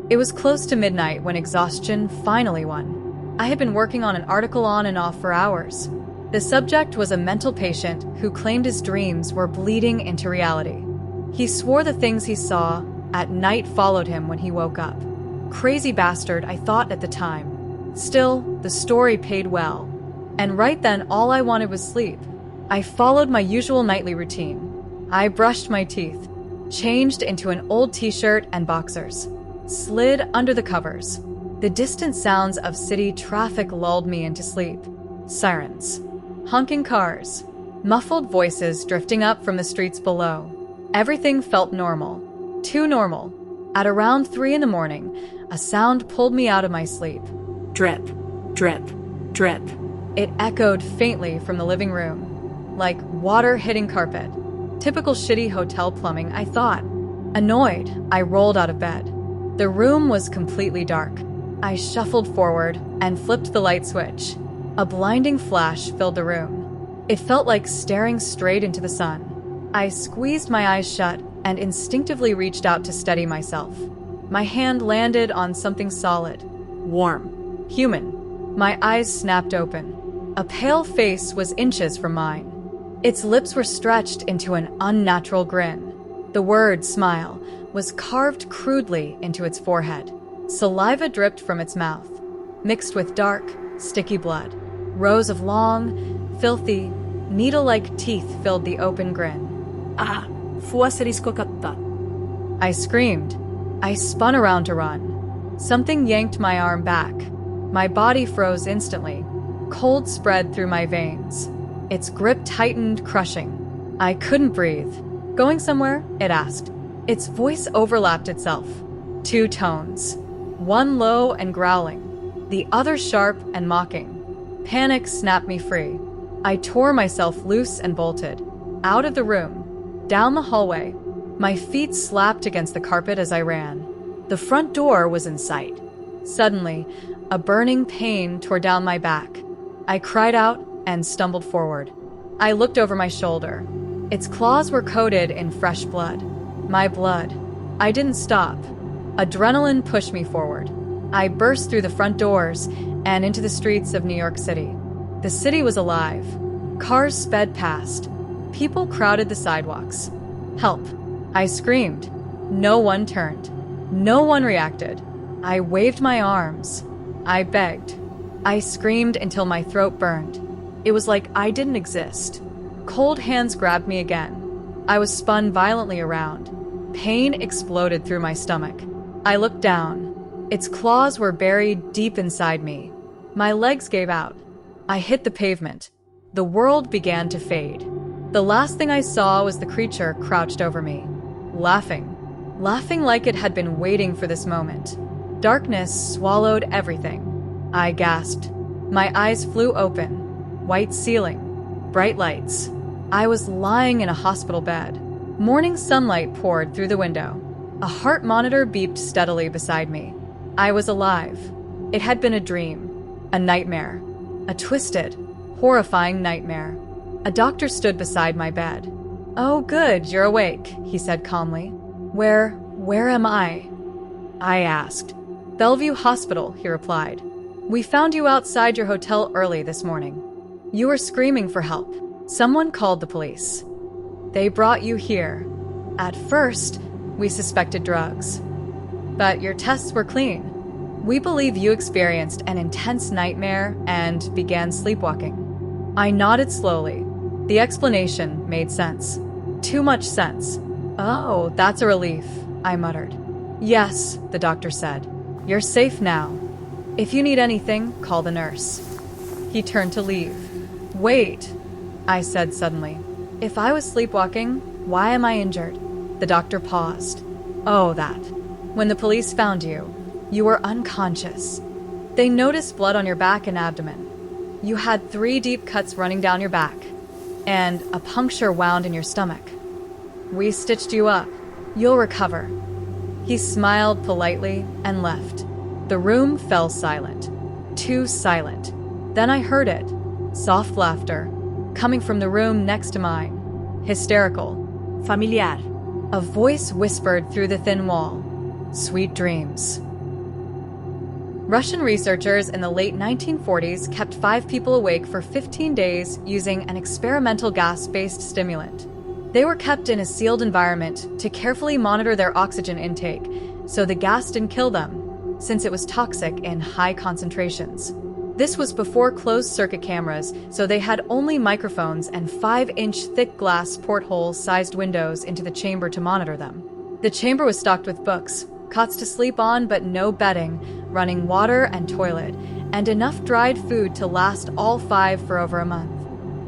It was close to midnight when exhaustion finally won. I had been working on an article on and off for hours. The subject was a mental patient who claimed his dreams were bleeding into reality. He swore the things he saw at night followed him when he woke up. Crazy bastard, I thought at the time. Still, the story paid well. And right then, all I wanted was sleep. I followed my usual nightly routine. I brushed my teeth, changed into an old t-shirt and boxers, slid under the covers. The distant sounds of city traffic lulled me into sleep. Sirens, honking cars, muffled voices drifting up from the streets below. Everything felt normal. Too normal. At around 3 in the morning, a sound pulled me out of my sleep. Drip, drip, drip. It echoed faintly from the living room, like water hitting carpet. Typical shitty hotel plumbing, I thought. Annoyed, I rolled out of bed. The room was completely dark. I shuffled forward and flipped the light switch. A blinding flash filled the room. It felt like staring straight into the sun. I squeezed my eyes shut and instinctively reached out to steady myself. My hand landed on something solid, warm, human. My eyes snapped open. A pale face was inches from mine. Its lips were stretched into an unnatural grin. The word smile was carved crudely into its forehead. Saliva dripped from its mouth, mixed with dark, sticky blood. Rows of long, filthy, needle-like teeth filled the open grin. Ah, fu asterisco katta. I screamed. I spun around to run. Something yanked my arm back. My body froze instantly. Cold spread through my veins. Its grip tightened, crushing. I couldn't breathe. Going somewhere? It asked. Its voice overlapped itself. 2 tones. One low and growling, the other sharp and mocking. Panic snapped me free. I tore myself loose and bolted. Out of the room. Down the hallway. My feet slapped against the carpet as I ran. The front door was in sight. Suddenly, a burning pain tore down my back. I cried out and stumbled forward. I looked over my shoulder. Its claws were coated in fresh blood. My blood. I didn't stop. Adrenaline pushed me forward. I burst through the front doors and into the streets of New York City. The city was alive. Cars sped past. People crowded the sidewalks. Help. I screamed. No one turned. No one reacted. I waved my arms. I begged. I screamed until my throat burned. It was like I didn't exist. Cold hands grabbed me again. I was spun violently around. Pain exploded through my stomach. I looked down. Its claws were buried deep inside me. My legs gave out. I hit the pavement. The world began to fade. The last thing I saw was the creature crouched over me, laughing. Laughing like it had been waiting for this moment. Darkness swallowed everything. I gasped. My eyes flew open. White ceiling. Bright lights. I was lying in a hospital bed. Morning sunlight poured through the window. A heart monitor beeped steadily beside me. I was alive. It had been a dream. A nightmare. A twisted, horrifying nightmare. A doctor stood beside my bed. "Oh, good, you're awake," he said calmly. Where am I?" I asked. "Bellevue Hospital," he replied. "We found you outside your hotel early this morning. You were screaming for help. Someone called the police. They brought you here. At first, we suspected drugs. But your tests were clean. We believe you experienced an intense nightmare and began sleepwalking." I nodded slowly. The explanation made sense. Too much sense. "Oh, that's a relief," I muttered. "Yes," the doctor said. "You're safe now. If you need anything, call the nurse." He turned to leave. "Wait," I said suddenly. "If I was sleepwalking, why am I injured?" The doctor paused. "Oh, that. When the police found you, you were unconscious. They noticed blood on your back and abdomen. You had 3 deep cuts running down your back, and a puncture wound in your stomach. We stitched you up. You'll recover." He smiled politely and left. The room fell silent. Too silent. Then I heard it. Soft laughter, coming from the room next to mine. Hysterical. Familiar. A voice whispered through the thin wall. "Sweet dreams." Russian researchers in the late 1940s kept 5 people awake for 15 days using an experimental gas-based stimulant. They were kept in a sealed environment to carefully monitor their oxygen intake, so the gas didn't kill them, since it was toxic in high concentrations. This was before closed-circuit cameras, so they had only microphones and 5-inch thick glass porthole-sized windows into the chamber to monitor them. The chamber was stocked with books, cots to sleep on but no bedding, running water and toilet, and enough dried food to last all 5 for over a month.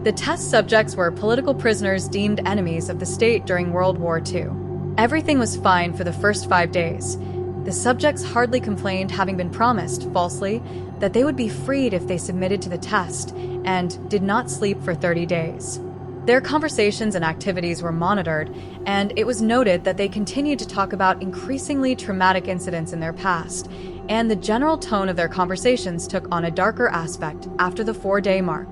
The test subjects were political prisoners deemed enemies of the state during World War II. Everything was fine for the first 5 days. The subjects hardly complained, having been promised, falsely, that they would be freed if they submitted to the test, and did not sleep for 30 days. Their conversations and activities were monitored, and it was noted that they continued to talk about increasingly traumatic incidents in their past, and the general tone of their conversations took on a darker aspect after the 4-day mark.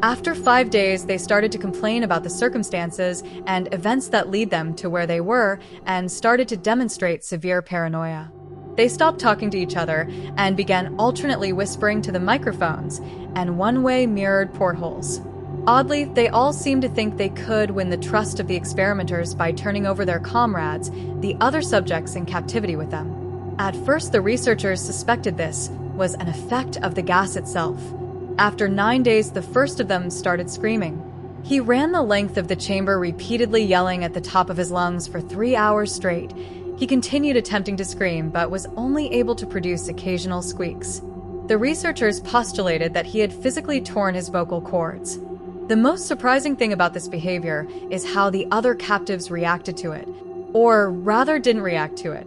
After 5 days, they started to complain about the circumstances and events that lead them to where they were, and started to demonstrate severe paranoia. They stopped talking to each other and began alternately whispering to the microphones and one-way mirrored portholes. Oddly, they all seemed to think they could win the trust of the experimenters by turning over their comrades, the other subjects in captivity with them. At first, the researchers suspected this was an effect of the gas itself. After 9 days, the first of them started screaming. He ran the length of the chamber, repeatedly yelling at the top of his lungs for 3 hours straight. He continued attempting to scream, but was only able to produce occasional squeaks. The researchers postulated that he had physically torn his vocal cords. The most surprising thing about this behavior is how the other captives reacted to it, or rather didn't react to it.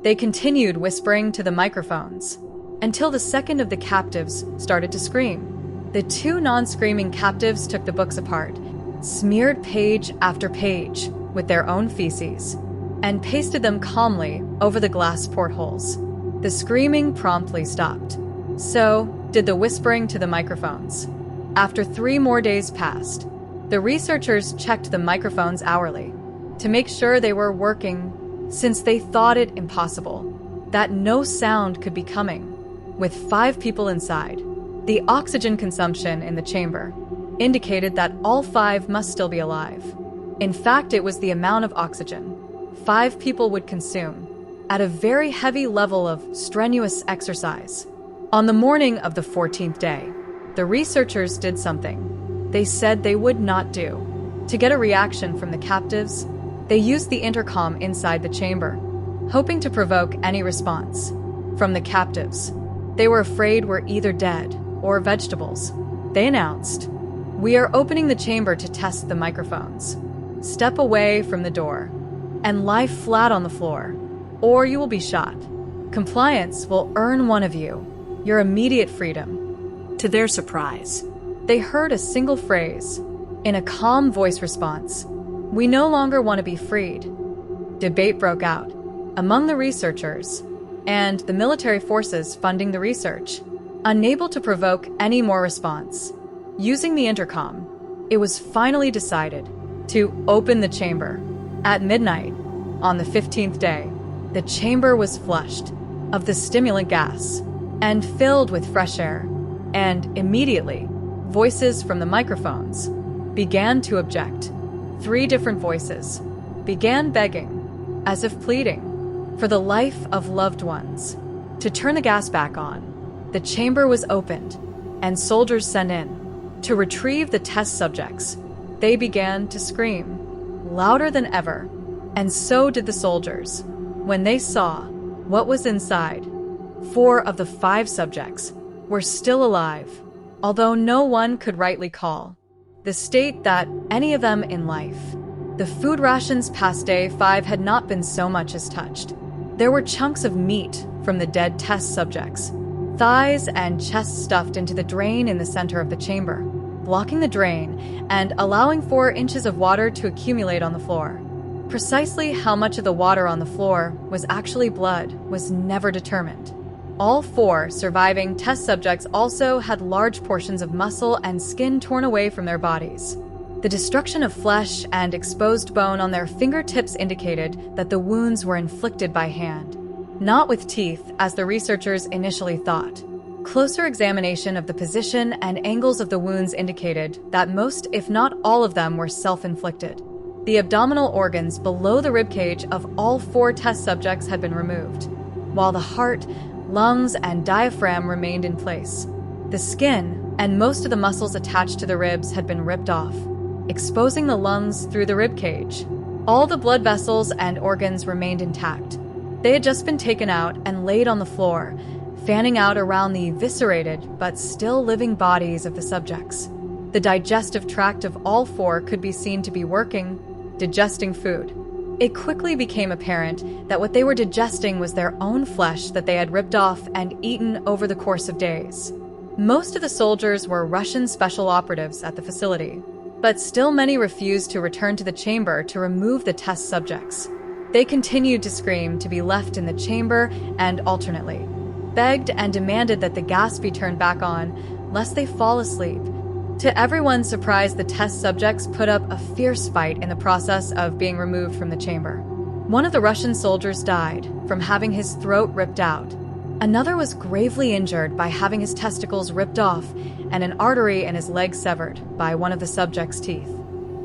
They continued whispering to the microphones, until the second of the captives started to scream. The 2 non-screaming captives took the books apart, smeared page after page with their own feces, and pasted them calmly over the glass portholes. The screaming promptly stopped. So did the whispering to the microphones. After 3 more days passed, the researchers checked the microphones hourly to make sure they were working, since they thought it impossible that no sound could be coming. With 5 people inside, the oxygen consumption in the chamber indicated that all 5 must still be alive. In fact, it was the amount of oxygen 5 people would consume at a very heavy level of strenuous exercise. On the morning of the 14th day, the researchers did something they said they would not do. To get a reaction from the captives, they used the intercom inside the chamber, hoping to provoke any response from the captives. They were afraid were either dead or vegetables. They announced, "We are opening the chamber to test the microphones. Step away from the door and lie flat on the floor, or you will be shot. Compliance will earn one of you your immediate freedom." To their surprise, they heard a single phrase in a calm voice response: "We no longer want to be freed." Debate broke out among the researchers and the military forces funding the research. Unable to provoke any more response, using the intercom, it was finally decided to open the chamber. At midnight, on the 15th day, the chamber was flushed of the stimulant gas and filled with fresh air, and immediately, voices from the microphones began to object. 3 different voices began begging, as if pleading, for the life of loved ones, to turn the gas back on. The chamber was opened, and soldiers sent in to retrieve the test subjects. They began to scream, louder than ever, and so did the soldiers, when they saw what was inside. 4 of the 5 subjects were still alive, although no one could rightly call the state that any of them in life. The food rations past day 5 had not been so much as touched. There were chunks of meat from the dead test subjects, thighs and chests stuffed into the drain in the center of the chamber, blocking the drain and allowing 4 inches of water to accumulate on the floor. Precisely how much of the water on the floor was actually blood was never determined. All 4 surviving test subjects also had large portions of muscle and skin torn away from their bodies. The destruction of flesh and exposed bone on their fingertips indicated that the wounds were inflicted by hand. Not with teeth, as the researchers initially thought. Closer examination of the position and angles of the wounds indicated that most, if not all of them, were self-inflicted. The abdominal organs below the ribcage of all 4 test subjects had been removed, while the heart, lungs, and diaphragm remained in place. The skin and most of the muscles attached to the ribs had been ripped off, exposing the lungs through the ribcage. All the blood vessels and organs remained intact. They had just been taken out and laid on the floor, fanning out around the eviscerated but still living bodies of the subjects. The digestive tract of all 4 could be seen to be working, digesting food. It quickly became apparent that what they were digesting was their own flesh that they had ripped off and eaten over the course of days. Most of the soldiers were Russian special operatives at the facility, but still many refused to return to the chamber to remove the test subjects. They continued to scream to be left in the chamber and alternately begged and demanded that the gas be turned back on, lest they fall asleep. To everyone's surprise, the test subjects put up a fierce fight in the process of being removed from the chamber. One of the Russian soldiers died from having his throat ripped out. Another was gravely injured by having his testicles ripped off and an artery in his leg severed by one of the subject's teeth.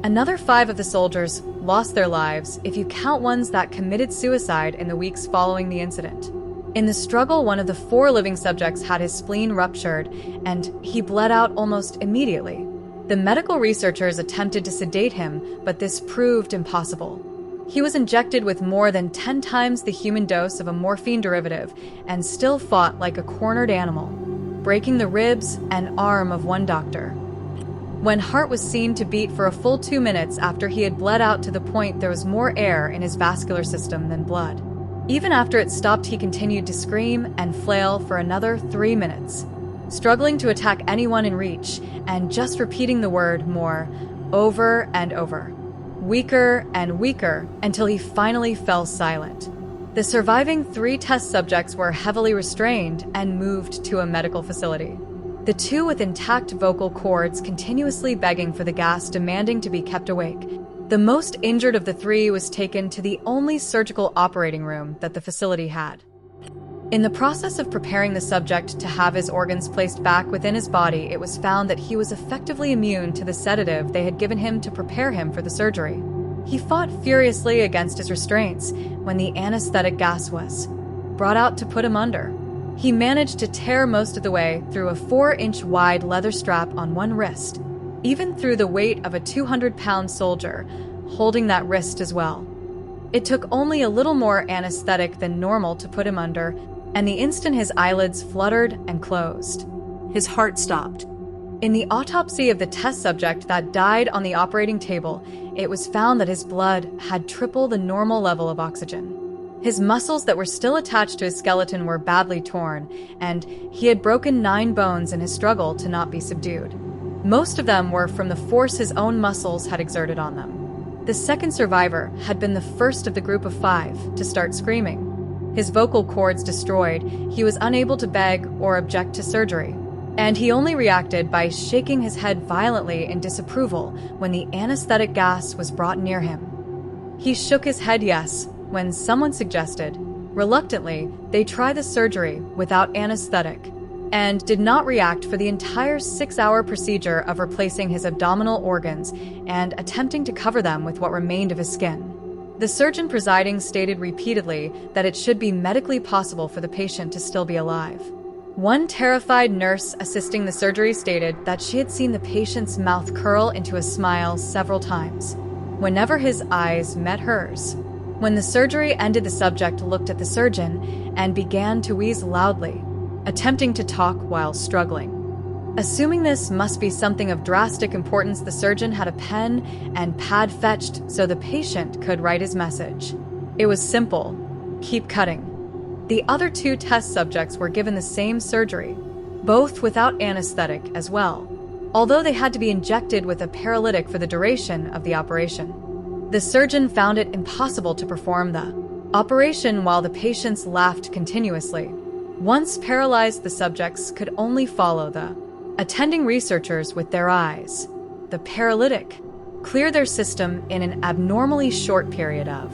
Another 5 of the soldiers lost their lives if you count ones that committed suicide in the weeks following the incident. In the struggle, one of the 4 living subjects had his spleen ruptured, and he bled out almost immediately. The medical researchers attempted to sedate him, but this proved impossible. He was injected with more than 10 times the human dose of a morphine derivative and still fought like a cornered animal, breaking the ribs and arm of one doctor. When heart was seen to beat for a full 2 minutes after he had bled out to the point there was more air in his vascular system than blood. Even after it stopped, he continued to scream and flail for another 3 minutes, struggling to attack anyone in reach and just repeating the word more over and over, weaker and weaker, until he finally fell silent. The surviving 3 test subjects were heavily restrained and moved to a medical facility. The 2 with intact vocal cords continuously begging for the gas, demanding to be kept awake. The most injured of the 3 was taken to the only surgical operating room that the facility had. In the process of preparing the subject to have his organs placed back within his body, it was found that he was effectively immune to the sedative they had given him to prepare him for the surgery. He fought furiously against his restraints when the anesthetic gas was brought out to put him under. He managed to tear most of the way through a 4-inch wide leather strap on one wrist, even through the weight of a 200-pound soldier holding that wrist as well. It took only a little more anesthetic than normal to put him under, and the instant his eyelids fluttered and closed, His heart stopped. in the autopsy of the test subject that died on the operating table, it was found that his blood had triple the normal level of oxygen. His muscles that were still attached to his skeleton were badly torn, and he had broken 9 bones in his struggle to not be subdued. Most of them were from the force his own muscles had exerted on them. The second survivor had been the first of the group of 5 to start screaming. His vocal cords destroyed, he was unable to beg or object to surgery, and he only reacted by shaking his head violently in disapproval when the anesthetic gas was brought near him. He shook his head yes when someone suggested, reluctantly, they try the surgery without anesthetic, and did not react for the entire 6-hour procedure of replacing his abdominal organs and attempting to cover them with what remained of his skin. The surgeon presiding stated repeatedly that it should be medically possible for the patient to still be alive. One terrified nurse assisting the surgery stated that she had seen the patient's mouth curl into a smile several times, whenever his eyes met hers. When the surgery ended, the subject looked at the surgeon and began to wheeze loudly, attempting to talk while struggling. Assuming this must be something of drastic importance, the surgeon had a pen and pad fetched so the patient could write his message. It was simple: keep cutting. The other 2 test subjects were given the same surgery, both without anesthetic as well, although they had to be injected with a paralytic for the duration of the operation. The surgeon found it impossible to perform the operation while the patients laughed continuously. Once paralyzed, the subjects could only follow the attending researchers with their eyes. The paralytic cleared their system in an abnormally short period of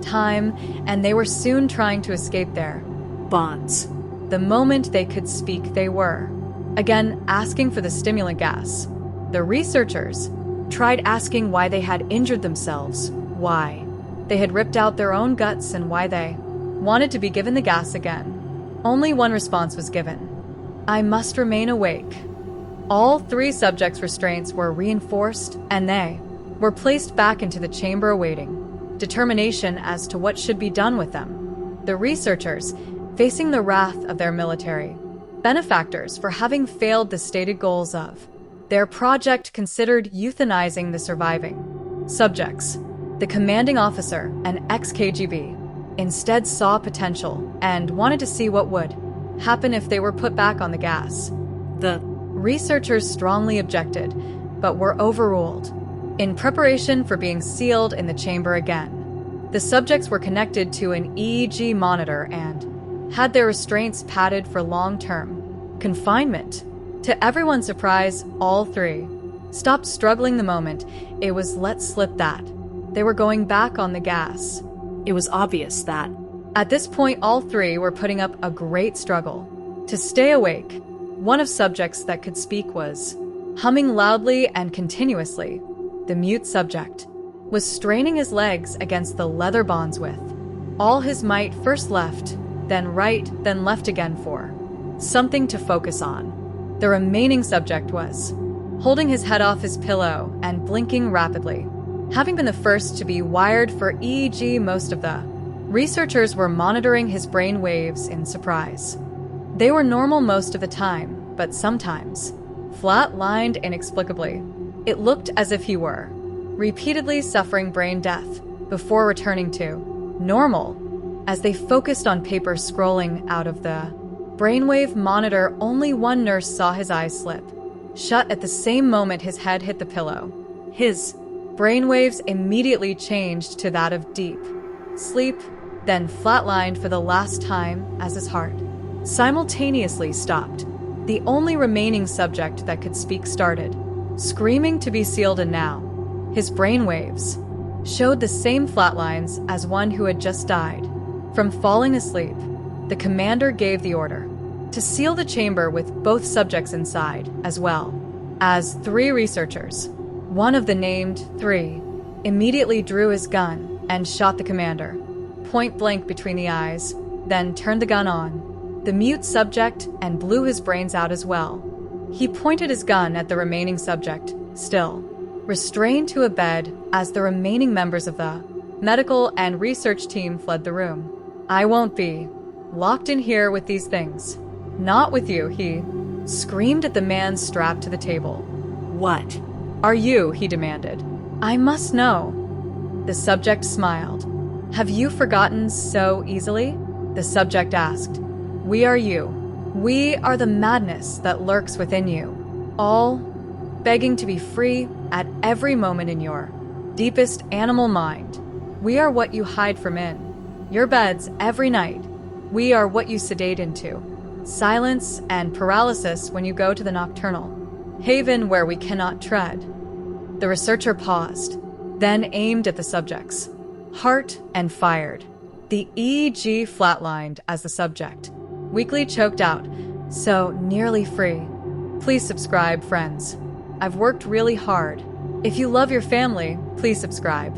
time, and they were soon trying to escape there. Bonds. The moment they could speak, they were, again, asking for the stimulant gas. The researchers tried asking why they had injured themselves, why they had ripped out their own guts, and why they wanted to be given the gas again. Only one response was given: I must remain awake. All three subjects' restraints were reinforced, and they were placed back into the chamber awaiting determination as to what should be done with them. The researchers, facing the wrath of their military benefactors for having failed the stated goals of their project, considered euthanizing the surviving subjects. The commanding officer, an ex-KGB, instead saw potential and wanted to see what would happen if they were put back on the gas. The researchers strongly objected, but were overruled. In preparation for being sealed in the chamber again, the subjects were connected to an EEG monitor and had their restraints padded for long-term confinement. To everyone's surprise, all three stopped struggling the moment it was let slip that they were going back on the gas. It was obvious that At this point, all three were putting up a great struggle to stay awake. One of subjects that could speak was humming loudly and continuously. The mute subject was straining his legs against the leather bonds with all his might, first left, then right, then left again for something to focus on. The remaining subject was holding his head off his pillow and blinking rapidly. Having been the first to be wired for EEG, most of the researchers were monitoring his brain waves in surprise. They were normal most of the time, but sometimes flat-lined inexplicably. It looked as if he were repeatedly suffering brain death before returning to normal. As they focused on paper scrolling out of the brainwave monitor, only one nurse saw his eyes slip shut at the same moment his head hit the pillow. His brainwaves immediately changed to that of deep sleep, then flatlined for the last time as his heart simultaneously stopped. The only remaining subject that could speak started screaming to be sealed, and now his brainwaves showed the same flatlines as one who had just died from falling asleep. The commander gave the order to seal the chamber with both subjects inside, as well as three researchers. One of the named three immediately drew his gun and shot the commander point blank between the eyes, then turned the gun on the mute subject and blew his brains out as well. He pointed his gun at the remaining subject, still restrained to a bed, as the remaining members of the medical and research team fled the room. I won't be locked in here with these things. Not with you, he screamed at the man strapped to the table. what? Are you? He demanded. I must know. The subject smiled. Have you forgotten so easily? The subject asked. We are you. We are the madness that lurks within you, all begging to be free at every moment in your deepest animal mind. We are what you hide from in your beds every night. We are what you sedate into silence and paralysis when you go to the nocturnal haven where we cannot tread. The researcher paused, then aimed at the subject's heart and fired. The EEG flatlined as the subject weakly choked out, so nearly free. Please subscribe, friends. I've worked really hard. If you love your family, please subscribe.